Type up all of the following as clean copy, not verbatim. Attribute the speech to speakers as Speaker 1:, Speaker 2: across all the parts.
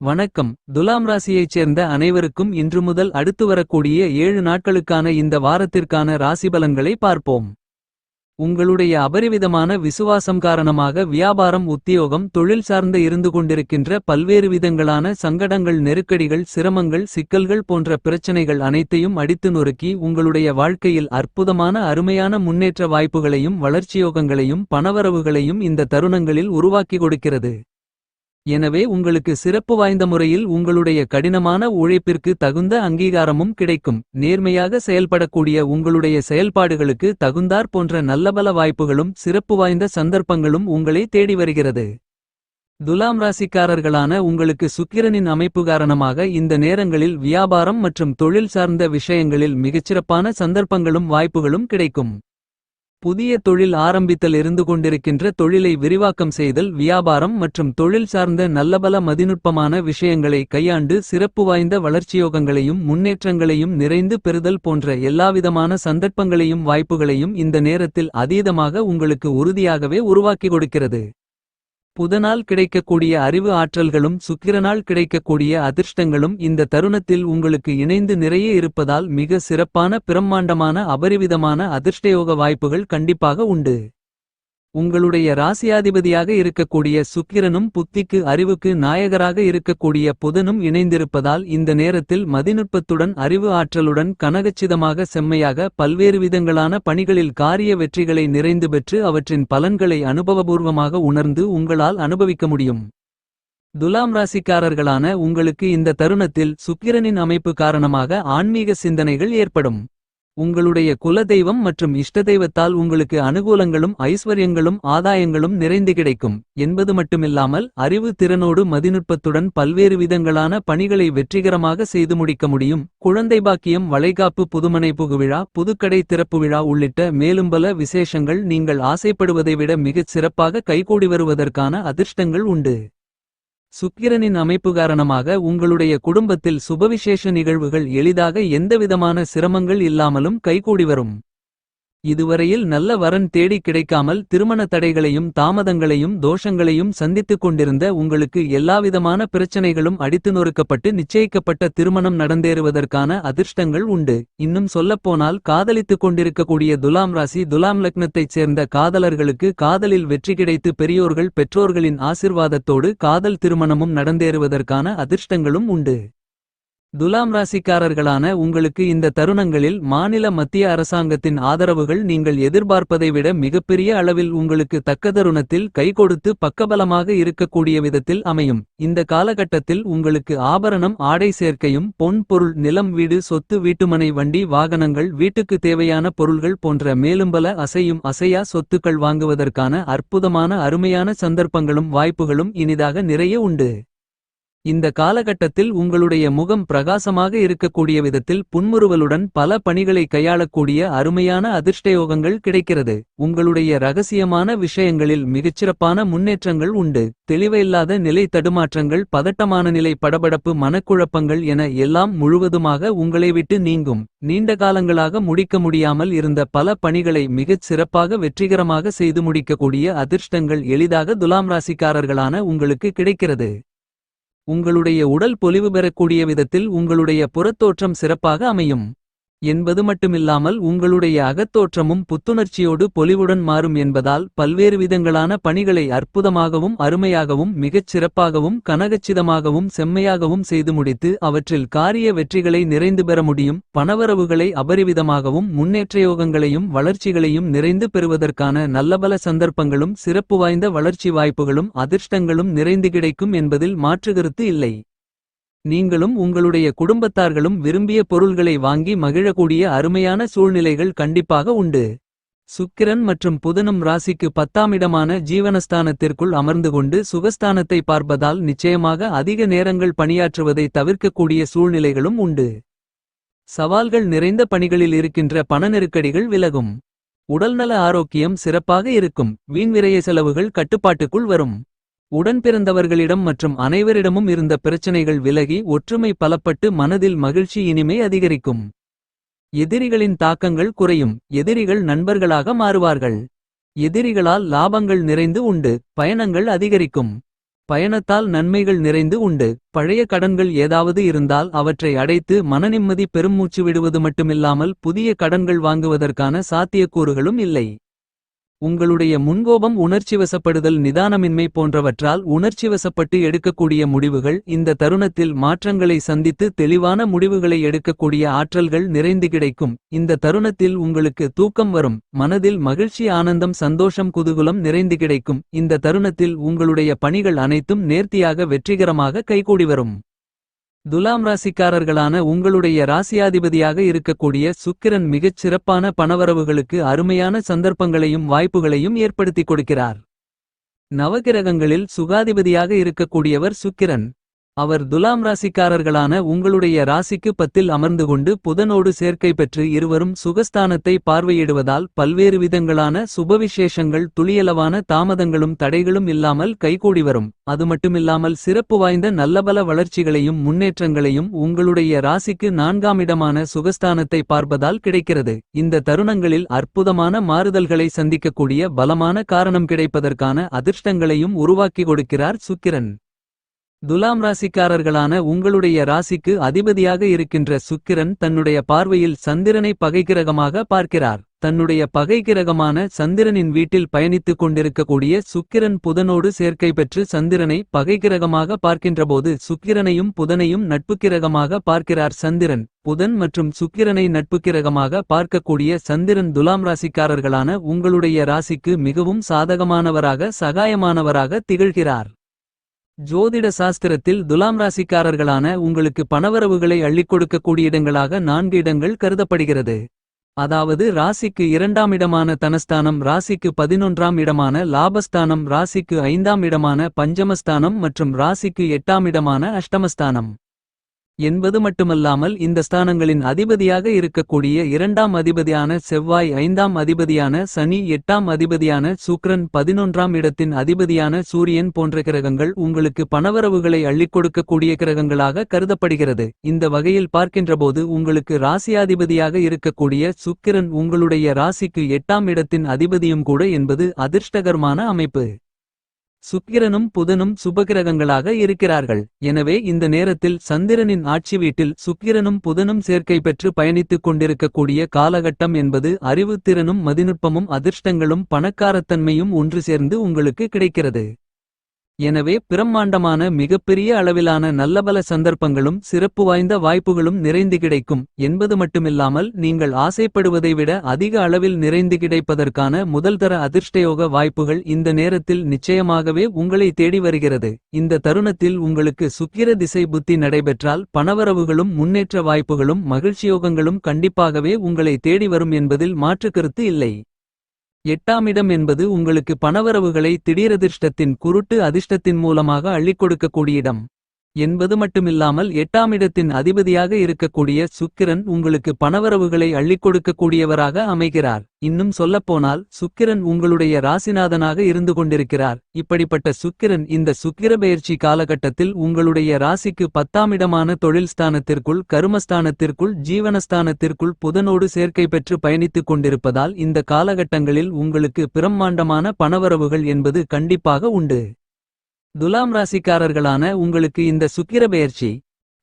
Speaker 1: வணக்கம். துலாம் ராசியைச் சேர்ந்த அனைவருக்கும் இன்று முதல் அடுத்து வரக்கூடிய 7 நாட்களுக்கான இந்த வாரத்திற்கான ராசிபலன்களை பார்ப்போம். உங்களுடைய அபரிவிதமான விசுவாசம் காரணமாக வியாபாரம், உத்தியோகம், தொழில் சார்ந்த இருந்து கொண்டிருக்கின்ற பல்வேறு விதங்களான சங்கடங்கள், நெருக்கடிகள், சிரமங்கள், சிக்கல்கள் போன்ற பிரச்சனைகள் அனைத்தையும் அடித்து நொறுக்கி உங்களுடைய வாழ்க்கையில் அற்புதமான அருமையான முன்னேற்ற வாய்ப்புகளையும் வளர்ச்சியோகங்களையும் பணவரவுகளையும் இந்த தருணங்களில் உருவாக்கி கொடுக்கிறது. எனவே உங்களுக்கு சிறப்பு வாய்ந்த முறையில் உங்களுடைய கடினமான உழைப்பிற்கு தகுந்த அங்கீகாரமும் கிடைக்கும். நேர்மையாக செயல்படக்கூடிய உங்களுடைய செயல்பாடுகளுக்கு தகுந்தாற் போன்ற நல்லபல வாய்ப்புகளும் சிறப்பு வாய்ந்த சந்தர்ப்பங்களும் உங்களை தேடி வருகிறது. துலாம் ராசிக்காரர்களான உங்களுக்கு சுக்கிரனின் அமைப்பு காரணமாக இந்த நேரங்களில் வியாபாரம் மற்றும் தொழில் சார்ந்த விஷயங்களில் மிகச்சிறப்பான சந்தர்ப்பங்களும் வாய்ப்புகளும் கிடைக்கும். புதிய தொழில் ஆரம்பித்தல், இருந்து கொண்டிருக்கின்ற தொழிலை விரிவாக்கம் செய்தல், வியாபாரம் மற்றும் தொழில் சார்ந்த நல்லபல மதிநுட்பமான விஷயங்களை கையாண்டு சிறப்பு வாய்ந்த வளர்ச்சியோகங்களையும் முன்னேற்றங்களையும் நிறைந்து பெறுதல் போன்ற எல்லாவிதமான சந்தர்ப்பங்களையும் வாய்ப்புகளையும் இந்த நேரத்தில் அதீதமாக உங்களுக்கு உறுதியாகவே உருவாக்கி கொடுக்கிறது. புதனால் கிடைக்கக்கூடிய அறிவு ஆற்றல்களும் சுக்கிரனால் கிடைக்கக்கூடிய அதிர்ஷ்டங்களும் இந்த தருணத்தில் உங்களுக்கு இணைந்து நிறைய இருப்பதால் மிக சிறப்பான பிரம்மாண்டமான அபரிவிதமான அதிர்ஷ்டயோக வாய்ப்புகள் கண்டிப்பாக உண்டு. உங்களுடைய ராசியாதிபதியாக இருக்கக்கூடிய சுக்கிரனும் புத்திக்கு அறிவுக்கு நாயகராக இருக்கக்கூடிய புதனும் இணைந்திருப்பதால் இந்த நேரத்தில் மதிநுட்பத்துடன் அறிவு ஆற்றலுடன் கனகச்சிதமாக செம்மையாக பல்வேறு விதங்களான பணிகளில் காரிய வெற்றிகளை நிறைந்து பெற்று அவற்றின் பலன்களை அனுபவபூர்வமாக உணர்ந்து உங்களால் அனுபவிக்க முடியும். துலாம் ராசிக்காரர்களான உங்களுக்கு இந்த தருணத்தில் சுக்கிரனின் அமைப்பு காரணமாக ஆன்மீக சிந்தனைகள் ஏற்படும். உங்களுடைய குலதெய்வம் மற்றும் இஷ்டதெய்வத்தால் உங்களுக்கு அனுகூலங்களும் ஐஸ்வர்யங்களும் ஆதாயங்களும் நிறைந்து கிடைக்கும் என்பது மட்டுமில்லாமல் அறிவு திறனோடு மதிநுட்பத்துடன் பல்வேறு விதங்களான பணிகளை வெற்றிகரமாக செய்து முடிக்க முடியும். குழந்தை பாக்கியம், வளைகாப்பு, புதுமனை புகுவிழா, புதுக்கடை திறப்பு விழா உள்ளிட்ட மேலும் பல விசேஷங்கள் நீங்கள் ஆசைப்படுவதை விட மிகச் சிறப்பாக கைகூடி வருவதற்கான அதிர்ஷ்டங்கள் உண்டு. சுக்கிரனின் அமைப்பு காரணமாக உங்களுடைய குடும்பத்தில் சுபவிசேஷ நிகழ்வுகள் எளிதாக எந்தவிதமான சிரமங்கள் இல்லாமலும் கைகூடி வரும். இதுவரையில் நல்ல வரன் தேடி கிடைக்காமல் திருமண தடைகளையும் தாமதங்களையும் தோஷங்களையும் சந்தித்துக் கொண்டிருந்த உங்களுக்கு எல்லாவிதமான பிரச்சனைகளும் அடித்து நொறுக்கப்பட்டு நிச்சயிக்கப்பட்ட திருமணம் நடந்தேறுவதற்கான அதிர்ஷ்டங்கள் உண்டு. இன்னும் சொல்லப்போனால் காதலித்துக் கொண்டிருக்கக்கூடிய துலாம் ராசி துலாம் லக்னத்தைச் சேர்ந்த காதலர்களுக்கு காதலில் வெற்றி கிடைத்து பெரியோர்கள் பெற்றோர்களின் ஆசிர்வாதத்தோடு காதல் திருமணமும் நடந்தேறுவதற்கான அதிர்ஷ்டங்களும் உண்டு. துலாம் ராசிக்காரர்களான உங்களுக்கு இந்த தருணங்களில் மாநில மத்திய அரசாங்கத்தின் ஆதரவுகள் நீங்கள் எதிர்பார்ப்பதை விட மிகப்பெரிய அளவில் உங்களுக்கு தக்க தருணத்தில் கைகொடுத்து பக்கபலமாக இருக்கக்கூடிய விதத்தில் அமையும். இந்த காலகட்டத்தில் உங்களுக்கு ஆபரணம், ஆடை சேர்க்கையும், பொன் பொருள், நிலம், வீடு, சொத்து, வீட்டுமனை, வண்டி, வாகனங்கள், வீட்டுக்கு தேவையான பொருள்கள் போன்ற மேலும்பல அசையும் அசையா சொத்துக்கள் வாங்குவதற்கான அற்புதமான அருமையான சந்தர்ப்பங்களும் வாய்ப்புகளும் இனிதாக நிறைய உண்டு. இந்த காலகட்டத்தில் உங்களுடைய முகம் பிரகாசமாக இருக்கக்கூடிய விதத்தில் புன்முறுவலுடன் பல பணிகளை கையாளக்கூடிய அருமையான அதிர்ஷ்டயோகங்கள் கிடைக்கிறது. உங்களுடைய ரகசியமான விஷயங்களில் மிகச்சிறப்பான முன்னேற்றங்கள் உண்டு. தெளிவில்லாத நிலை, தடுமாற்றங்கள், பதட்டமான நிலை, படபடப்பு, மனக்குழப்பங்கள் என எல்லாம் முழுவதுமாக உங்களை விட்டு நீங்கும். நீண்ட காலங்களாக முடிக்க முடியாமல் இருந்த பல பணிகளை மிகச் சிறப்பாக வெற்றிகரமாக செய்து முடிக்கக்கூடிய அதிர்ஷ்டங்கள் எளிதாக துலாம் ராசிக்காரர்களான உங்களுக்கு கிடைக்கிறது. உங்களுடைய உடல் பொலிவு பெறக்கூடிய விதத்தில் உங்களுடைய புறத்தோற்றம் சிறப்பாக அமையும் என்பது மட்டுமில்லாமல் உங்களுடைய அகத்தோற்றமும் புத்துணர்ச்சியோடு பொலிவுடன் மாறும் என்பதால் பல்வேறு விதங்களான பணிகளை அற்புதமாகவும் அருமையாகவும் மிகச் சிறப்பாகவும் கனகச்சிதமாகவும் செம்மையாகவும் செய்து முடித்து அவற்றில் காரிய வெற்றிகளை நிறைந்து பெற முடியும். பணவரவுகளை அபரிவிதமாகவும் முன்னேற்றயோகங்களையும் வளர்ச்சிகளையும் நிறைந்து பெறுவதற்கான நல்லபல சந்தர்ப்பங்களும் சிறப்பு வாய்ந்த வளர்ச்சி வாய்ப்புகளும் அதிர்ஷ்டங்களும் நிறைந்து கிடைக்கும் என்பதில் மாற்றுகருத்து இல்லை. நீங்களும் உங்களுடைய குடும்பத்தார்களும் விரும்பிய பொருள்களை வாங்கி மகிழக்கூடிய அருமையான சூழ்நிலைகள் கண்டிப்பாக உண்டு. சுக்கிரன் மற்றும் புதனும் ராசிக்கு 10ஆம் இடமான ஜீவனஸ்தானத்திற்குள் அமர்ந்து கொண்டு சுகஸ்தானத்தை பார்ப்பதால் நிச்சயமாக அதிக நேரங்கள் பணியாற்றுவதை தவிர்க்கக்கூடிய சூழ்நிலைகளும் உண்டு. சவால்கள் நிறைந்த பணிகளில் இருக்கின்ற பண நெருக்கடிகள் விலகும். உடல்நல ஆரோக்கியம் சிறப்பாக இருக்கும். வீண்விரய செலவுகள் கட்டுப்பாட்டுக்குள் வரும். உடன் பிறந்தவர்களிடம் மற்றும் அனைவரிடமும் இருந்த பிரச்சனைகள் விலகி ஒற்றுமை பலப்பட்டு மனதில் மகிழ்ச்சி, இனிமை அதிகரிக்கும். எதிரிகளின் தாக்கங்கள் குறையும். எதிரிகள் நண்பர்களாக மாறுவார்கள். எதிரிகளால் லாபங்கள் நிறைந்து உண்டு. பயணங்கள் அதிகரிக்கும். பயணத்தால் நன்மைகள் நிறைந்து உண்டு. பழைய கடன்கள் ஏதாவது இருந்தால் அவற்றை அடைத்து மனநிம்மதி பெருமூச்சு விடுவது மட்டுமில்லாமல் புதிய கடன்கள் வாங்குவதற்கான சாத்தியக்கூறுகளும் இல்லை. உங்களுடைய முன்கோபம் உணர்ச்சிவசப்படுதல் நிதானமின்மை போன்றவற்றால் உணர்ச்சிவசப்பட்டு எடுக்கக்கூடிய முடிவுகள் இந்த தருணத்தில் மாற்றங்களை சந்தித்து தெளிவான முடிவுகளை எடுக்கக்கூடிய ஆற்றல்கள் நிறைந்து கிடைக்கும். இந்த தருணத்தில் உங்களுக்கு தூக்கம் வரும். மனதில் மகிழ்ச்சி ஆனந்தம் சந்தோஷம் குதூகலம் நிறைந்து கிடைக்கும். இந்த தருணத்தில் உங்களுடைய பணிகள் அனைத்தும் நேர்த்தியாக வெற்றிகரமாக கைகூடி வரும். துலாம் ராசிக்காரர்களான உங்களுடைய ராசியாதிபதியாக இருக்கக்கூடிய சுக்கிரன் மிகச் சிறப்பான பணவரவுகளுக்கு அருமையான சந்தர்ப்பங்களையும் வாய்ப்புகளையும் ஏற்படுத்திக் கொடுக்கிறார். நவகிரகங்களில் சுகாதிபதியாக இருக்கக்கூடியவர் சுக்கிரன். அவர் துலாம் ராசிக்காரர்களான உங்களுடைய ராசிக்கு 10ல் அமர்ந்து கொண்டு புதனோடு சேர்க்கை பெற்று இருவரும் சுகஸ்தானத்தை பார்வையிடுவதால் பல்வேறு விதங்களான சுபவிசேஷங்கள் துளியளவான தாமதங்களும் தடைகளும் இல்லாமல் கைகூடி வரும். அது மட்டுமில்லாமல் சிறப்பு வாய்ந்த நல்லபல வளர்ச்சிகளையும் முன்னேற்றங்களையும் உங்களுடைய ராசிக்கு 4ஆம் இடமான சுகஸ்தானத்தை பார்ப்பதால் கிடைக்கிறது. இந்த தருணங்களில் அற்புதமான மாறுதல்களை சந்திக்கக்கூடிய பலமான காரணம் கிடைப்பதற்கான அதிர்ஷ்டங்களையும் உருவாக்கி கொடுக்கிறார் சுக்கிரன். துலாம் ராசிக்காரர்களான உங்களுடைய ராசிக்கு அதிபதியாக இருக்கின்ற சுக்கிரன் தன்னுடைய பார்வையில் சந்திரனை பகைக்கிரகமாக பார்க்கிறார். தன்னுடைய பகைக்கிரகமான சந்திரனின் வீட்டில் பயணித்துக் கொண்டிருக்கக்கூடிய சுக்கிரன் புதனோடு சேர்க்கை பெற்று சந்திரனை பகைக்கிரகமாக பார்க்கின்றபோது சுக்கிரனையும் புதனையும் நட்புக்கிரகமாக பார்க்கிறார் சந்திரன். புதன் மற்றும் சுக்கிரனை நட்புக்கிரகமாக பார்க்கக்கூடிய சந்திரன் துலாம் ராசிக்காரர்களான உங்களுடைய ராசிக்கு மிகவும் சாதகமானவராக சகாயமானவராக திகழ்கிறார். ஜோதிட சாஸ்திரத்தில் துலாம் ராசிக்காரர்களான உங்களுக்கு பணவரவுகளை அள்ளிக் கொடுக்கக்கூடிய இடங்களாக 4 இடங்கள் கருதப்படுகிறது. அதாவது ராசிக்கு 2ஆம் இடமான தனஸ்தானம், ராசிக்கு 11ஆம் இடமான லாபஸ்தானம், ராசிக்கு 5ஆம் இடமான பஞ்சமஸ்தானம் மற்றும் ராசிக்கு 8ஆம் இடமான அஷ்டமஸ்தானம் என்பது மட்டுமல்லாமல் இந்த ஸ்தானங்களின் அதிபதியாக இருக்கக்கூடிய 2ஆம் அதிபதியான செவ்வாய், 5ஆம் அதிபதியான சனி, 8ஆம் அதிபதியான சுக்கிரன், 11ஆம் இடத்தின் அதிபதியான சூரியன் போன்ற கிரகங்கள் உங்களுக்கு பணவரவுகளை அள்ளிக் கொடுக்கக்கூடிய கிரகங்களாக கருதப்படுகிறது. இந்த வகையில் பார்க்கின்றபோது உங்களுக்கு ராசியாதிபதியாக இருக்கக்கூடிய சுக்கிரன் உங்களுடைய ராசிக்கு 8ஆம் இடத்தின் அதிபதியும் கூட என்பது அதிர்ஷ்டகரமான அமைப்பு. சுக்கிரனும் புதனும் சுபகிரகங்களாக இருக்கிறார்கள். எனவே இந்த நேரத்தில் சந்திரனின் ஆட்சி வீட்டில் சுக்கிரனும் புதனும் சேர்க்கை பெற்று பயணித்துக் கொண்டிருக்கக்கூடிய காலகட்டம் என்பது அறிவுத்திறனும் மதிநுட்பமும் அதிர்ஷ்டங்களும் பணக்காரத்தன்மையும் ஒன்று சேர்ந்து உங்களுக்கு கிடைக்கிறது. எனவே பிரம்மாண்டமான மிகப்பெரிய அளவிலான நல்லபல சந்தர்ப்பங்களும் சிறப்பு வாய்ந்த வாய்ப்புகளும் நிறைந்து கிடைக்கும் என்பது மட்டுமில்லாமல் நீங்கள் ஆசைப்படுவதை விட அதிக அளவில் நிறைந்து கிடைப்பதற்கான முதல்தர அதிர்ஷ்டயோக வாய்ப்புகள் இந்த நேரத்தில் நிச்சயமாகவே உங்களை தேடி வருகிறது. இந்த தருணத்தில் உங்களுக்கு சுக்கிர திசை புத்தி நடைபெற்றால் பணவரவுகளும் முன்னேற்ற வாய்ப்புகளும் மகிழ்ச்சியோகங்களும் கண்டிப்பாகவே உங்களை தேடி வரும் என்பதில் மாற்று கருத்து இல்லை. 8ஆம் இடம் என்பது உங்களுக்கு பணவரவுகளை திடீரதிர்ஷ்டத்தின் குருட்டு அதிர்ஷ்டத்தின் மூலமாக அள்ளிக் கொடுக்கக்கூடிய இடம் என்பது மட்டுமில்லாமல் 8ஆம் இடத்தின் அதிபதியாக இருக்கக்கூடிய சுக்கிரன் உங்களுக்கு பணவரவுகளை அள்ளிக் கொடுக்கக்கூடியவராக அமைகிறார். இன்னும் சொல்லப்போனால் சுக்கிரன் உங்களுடைய ராசிநாதனாக இருந்து கொண்டிருக்கிறார். இப்படிப்பட்ட சுக்கிரன் இந்த சுக்கிரபெயர்ச்சி காலகட்டத்தில் உங்களுடைய ராசிக்கு 10ஆம் இடமான தொழில் ஸ்தானத்திற்குள், கருமஸ்தானத்திற்குள், ஜீவனஸ்தானத்திற்குள் புதனோடு சேர்க்கை பெற்று பயணித்துக் கொண்டிருப்பதால் இந்த காலகட்டங்களில் உங்களுக்கு பிரம்மாண்டமான பணவரவுகள் என்பது கண்டிப்பாக உண்டு. துலாம் ராசிக்காரர்களான உங்களுக்கு இந்த சுக்கிரபெயர்ச்சி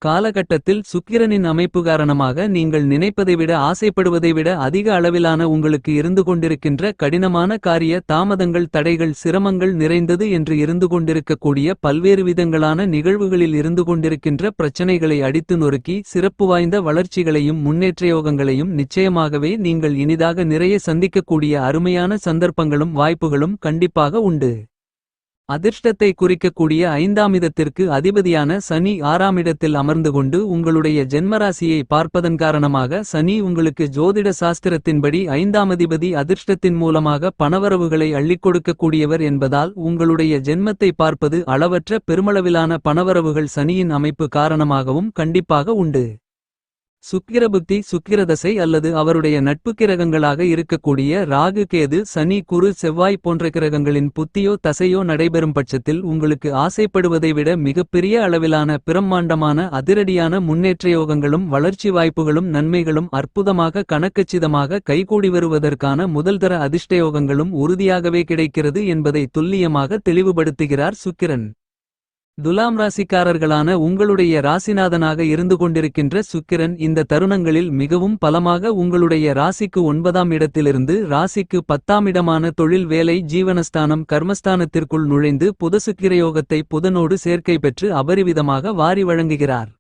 Speaker 1: காலகட்டத்தில் சுக்கிரனின் அமைப்பு காரணமாக நீங்கள் நினைப்பதை விட ஆசைப்படுவதை விட அதிக அளவிலான உங்களுக்கு இருந்து கொண்டிருக்கின்ற கடினமான காரிய தாமதங்கள் தடைகள் சிரமங்கள் நிறைந்தது என்று இருந்து கொண்டிருக்கக்கூடிய பல்வேறு விதங்களான நிகழ்வுகளில் இருந்து கொண்டிருக்கின்ற பிரச்சனைகளை அடித்து நொறுக்கி சிறப்பு வாய்ந்த வளர்ச்சிகளையும் முன்னேற்றயோகங்களையும் நிச்சயமாகவே நீங்கள் இனிதாக நிறைய சந்திக்கக்கூடிய அருமையான சந்தர்ப்பங்களும் வாய்ப்புகளும் கண்டிப்பாக உண்டு. அதிர்ஷ்டத்தை குறிக்கக்கூடிய 5ஆம் இடத்திற்கு அதிபதியான சனி 6ஆம் இடத்தில் அமர்ந்து கொண்டு உங்களுடைய ஜென்மராசியை பார்ப்பதன் காரணமாக சனி உங்களுக்கு ஜோதிட சாஸ்திரத்தின்படி 5ஆம் அதிபதி அதிர்ஷ்டத்தின் மூலமாக பணவரவுகளை அள்ளிக் கொடுக்கக்கூடியவர் என்பதால் உங்களுடைய ஜென்மத்தை பார்ப்பது அளவற்ற பெருமளவிலான பணவரவுகள் சனியின் அமைப்பு காரணமாகவும் கண்டிப்பாக உண்டு. சுக்கிரபுத்தி, சுக்கிரதசை அல்லது அவருடைய நட்பு கிரகங்களாக இருக்கக்கூடிய ராகு, கேது, சனி, குரு, செவ்வாய் போன்ற கிரகங்களின் புத்தியோ தசையோ நடைபெறும் பட்சத்தில் உங்களுக்கு ஆசைப்படுவதை விட மிகப்பெரிய அளவிலான பிரம்மாண்டமான அதிரடியான முன்னேற்றயோகங்களும் வளர்ச்சி வாய்ப்புகளும் நன்மைகளும் அற்புதமாக கணக்கச்சிதமாக கைகூடி வருவதற்கான முதல்தர அதிர்ஷ்டயோகங்களும் உறுதியாகவே கிடைக்கிறது என்பதை துல்லியமாக தெளிவுபடுத்துகிறார் சுக்கிரன். துலாம் ராசிக்காரர்களான உங்களுடைய ராசிநாதனாக இருந்து கொண்டிருக்கின்ற சுக்கிரன் இந்த தருணங்களில் மிகவும் பலமாக உங்களுடைய ராசிக்கு 9ஆம் இடத்திலிருந்து ராசிக்கு 10ஆம் இடமான தொழில் வேலை ஜீவனஸ்தானம் கர்மஸ்தானத்திற்குள் நுழைந்து புதசுக்கிரயோகத்தை புதனோடு சேர்க்கை பெற்று அபரிவிதமாக வாரி வழங்குகிறார்.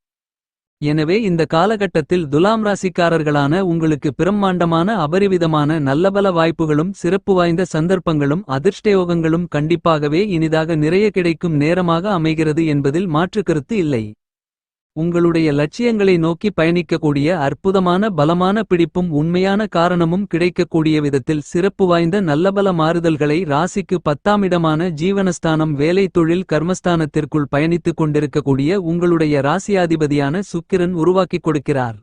Speaker 1: எனவே இந்த காலகட்டத்தில் துலாம் ராசிக்காரர்களான உங்களுக்கு பிரம்மாண்டமான அபரிவிதமான நல்லபல வாய்ப்புகளும் சிறப்பு வாய்ந்த சந்தர்ப்பங்களும் அதிர்ஷ்டயோகங்களும் கண்டிப்பாகவே இனிதாக நிறைய கிடைக்கும் நேரமாக அமைகிறது என்பதில் மாற்றுக்கருத்து இல்லை. உங்களுடைய லட்சியங்களை நோக்கி பயணிக்கக்கூடிய அற்புதமான பலமான பிடிப்பும் உண்மையான காரணமும் கிடைக்கக்கூடிய விதத்தில் சிறப்பு வாய்ந்த நல்லபல மாறுதல்களை ராசிக்கு 10ஆம் இடமான ஜீவனஸ்தானம் வேலை தொழில் கர்மஸ்தானத்திற்குள் பயணித்துக் கொண்டிருக்கக்கூடிய உங்களுடைய ராசியாதிபதியான சுக்கிரன் உருவாக்கிக் கொடுக்கிறார்.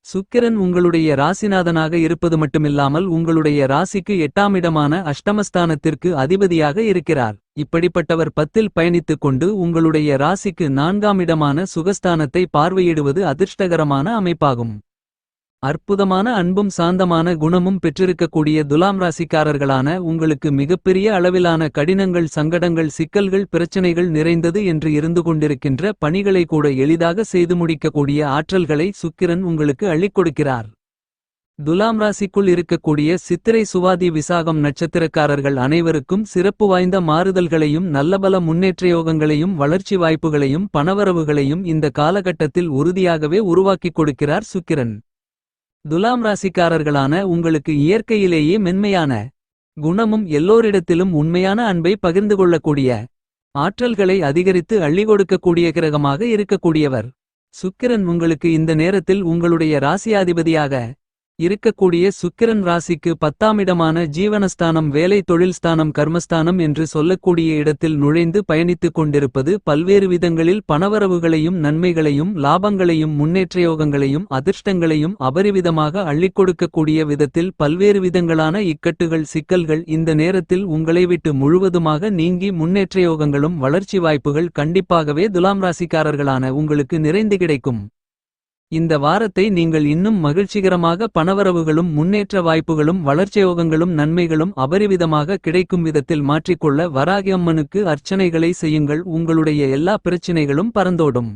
Speaker 1: சுக்கிரன் உங்களுடைய ராசிநாதனாக இருப்பது மட்டுமில்லாமல் உங்களுடைய ராசிக்கு 8ஆம் இடமான அஷ்டமஸ்தானத்திற்கு அதிபதியாக இருக்கிறார். இப்படிப்பட்டவர் 10இல் பயணித்துக் கொண்டு உங்களுடைய ராசிக்கு 4ஆம் இடமான சுகஸ்தானத்தை பார்வையிடுவது அதிர்ஷ்டகரமான அமைப்பாகும். அற்புதமான அன்பும் சாந்தமான குணமும் பெற்றிருக்கக்கூடிய துலாம் ராசிக்காரர்களான உங்களுக்கு மிகப்பெரிய அளவிலான கடினங்கள் சங்கடங்கள் சிக்கல்கள் பிரச்சனைகள் நிறைந்தது என்று இருந்து கொண்டிருக்கின்ற பணிகளை கூட எளிதாக செய்து முடிக்கக்கூடிய ஆற்றல்களை சுக்கிரன் உங்களுக்கு அள்ளிக் கொடுக்கிறார். துலாம் ராசிக்குள் இருக்கக்கூடிய சித்திரை சுவாதி விசாகம் நட்சத்திரக்காரர்கள் அனைவருக்கும் சிறப்பு வாய்ந்த மாறுதல்களையும் நல்லபல முன்னேற்றயோகங்களையும் வளர்ச்சி வாய்ப்புகளையும் பணவரவுகளையும் இந்த காலகட்டத்தில் உறுதியாகவே உருவாக்கிக் கொடுக்கிறார் சுக்கிரன். துலாம் ராசிக்காரர்களான உங்களுக்கு இயற்கையிலேயே மென்மையான குணமும் எல்லோரிடத்திலும் உண்மையான அன்பை பகிர்ந்து கொள்ளக்கூடிய ஆற்றல்களை அதிகரித்து அள்ளி கொடுக்கக்கூடிய கிரகமாக இருக்கக்கூடியவர் சுக்கிரன். உங்களுக்கு இந்த நேரத்தில் உங்களுடைய ராசியாதிபதியாக இருக்கக்கூடிய சுக்கிரன் ராசிக்கு 10ஆம் இடமான ஜீவனஸ்தானம் வேலை தொழில் ஸ்தானம் கர்மஸ்தானம் என்று சொல்லக்கூடிய இடத்தில் நுழைந்து பயணித்துக் கொண்டிருப்பது பல்வேறு விதங்களில் பணவரவுகளையும் நன்மைகளையும் லாபங்களையும் முன்னேற்றயோகங்களையும் அதிர்ஷ்டங்களையும் அபரிவிதமாக அள்ளிக் கொடுக்கக்கூடிய விதத்தில் பல்வேறு விதங்களான இக்கட்டுகள் சிக்கல்கள் இந்த நேரத்தில் உங்களை விட்டு முழுவதுமாக நீங்கி முன்னேற்றயோகங்களும் வளர்ச்சி வாய்ப்புகள் கண்டிப்பாகவே துலாம் ராசிக்காரர்களான உங்களுக்கு நிறைந்து கிடைக்கும். இந்த வாரத்தை நீங்கள் இன்னும் மகிழ்ச்சிகரமாக பணவரவுகளும் முன்னேற்ற வாய்ப்புகளும் வளர்ச்சியோகங்களும் நன்மைகளும் அபரிவிதமாக கிடைக்கும் விதத்தில் மாற்றிக்கொள்ள வராகி அம்மனுக்கு அர்ச்சனைகளை செய்யுங்கள். உங்களுடைய எல்லா பிரச்சினைகளும் பறந்தோடும்.